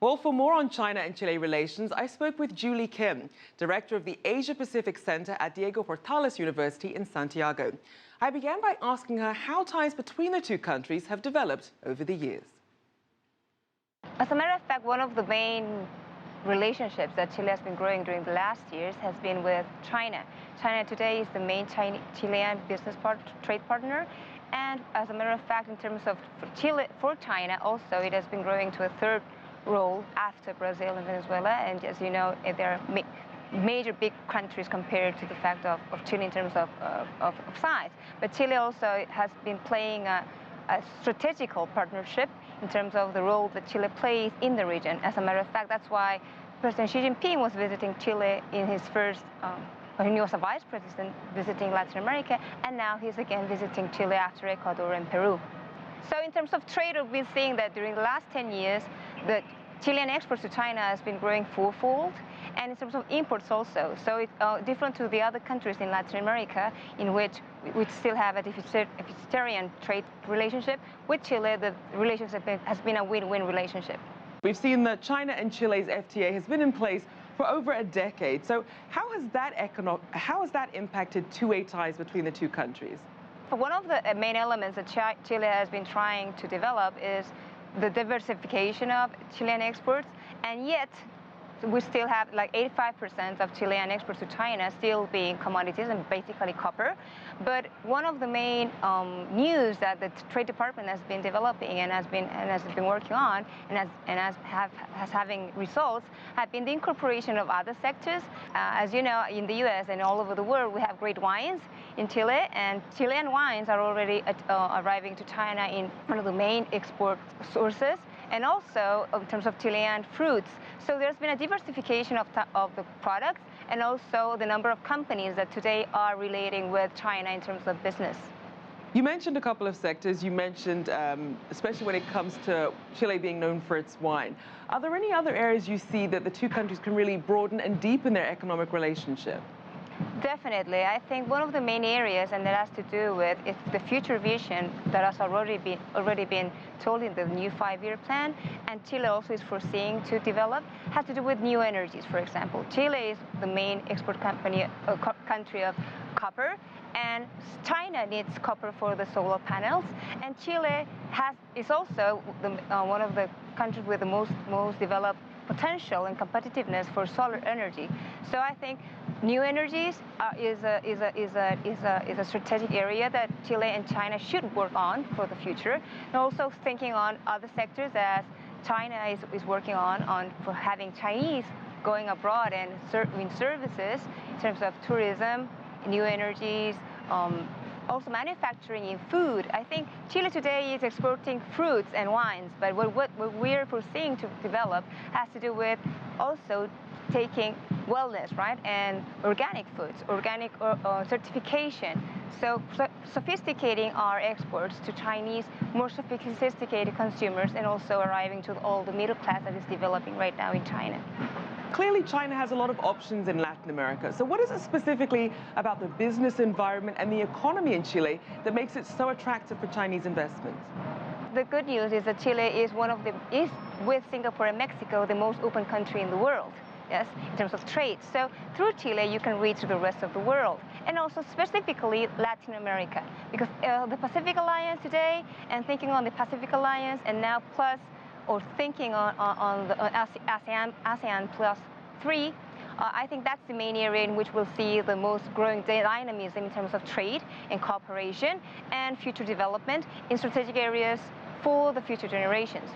Well, for more on China and Chile relations, I spoke with Julie Kim, director of the Asia-Pacific Center at Diego Portales University in Santiago. I began by asking her how ties between the two countries have developed over the years. As a matter of fact, one of the main relationships that Chile has been growing during the last years has been with China. China today is the main Chilean business trade partner. And as a matter of fact, in terms of for China also, it has been growing to a third role after Brazil and Venezuela. And as you know, there are major big countries compared to the fact of Chile in terms of size. But Chile also has been playing a strategical partnership in terms of the role that Chile plays in the region. As a matter of fact, that's why President Xi Jinping was visiting Chile in his first, when he was a vice president, visiting Latin America, and now he's again visiting Chile after Ecuador and Peru. So in terms of trade, we've been seeing that during the last 10 years, the Chilean exports to China has been growing fourfold, and in terms of imports also. So it's different to the other countries in Latin America, in which we still have a deficitarian trade relationship. With Chile, the relationship has been a win-win relationship. We've seen that China and Chile's FTA has been in place for over a decade. So how has that impacted two-way ties between the two countries? One of the main elements that Chile has been trying to develop is the diversification of Chilean exports, and yet we still have like 85% of Chilean exports to China still being commodities and basically copper. But one of the main news that the Trade Department has been developing and has been working on and has having results have been the incorporation of other sectors. As you know, in the U.S. and all over the world, we have great wines in Chile, and Chilean wines are already arriving to China in one of the main export sources, and also in terms of Chilean fruits. So there's been a diversification of the products and also the number of companies that today are relating with China in terms of business. You mentioned a couple of sectors. You mentioned, especially when it comes to Chile being known for its wine. Are there any other areas you see that the two countries can really broaden and deepen their economic relationship? Definitely. I think one of the main areas, and that has to do with is the future vision that has already been told in the new 5-year plan, and Chile also is foreseeing to develop, has to do with new energies, for example. Chile is the main export country of copper, and China needs copper for the solar panels, and Chile is also one of the countries with the most developed potential and competitiveness for solar energy. So I think new energies is a strategic area that Chile and China should work on for the future, and also thinking on other sectors as China is working on for having Chinese going abroad and serving services in terms of tourism, new energies, also manufacturing in food. I think Chile today is exporting fruits and wines, but what we're foreseeing to develop has to do with also taking wellness, right, and organic foods, organic certification. So sophisticating our exports to Chinese, more sophisticated consumers, and also arriving to all the middle class that is developing right now in China. Clearly, China has a lot of options in Latin America. So what is it specifically about the business environment and the economy in Chile that makes it so attractive for Chinese investments? The good news is that Chile is with Singapore and Mexico, the most open country in the world. Yes, in terms of trade. So through Chile, you can reach the rest of the world, and also specifically Latin America, because the Pacific Alliance today, and thinking on the Pacific Alliance, and now plus, or thinking on the ASEAN plus 3, I think that's the main area in which we'll see the most growing dynamism in terms of trade and cooperation and future development in strategic areas for the future generations.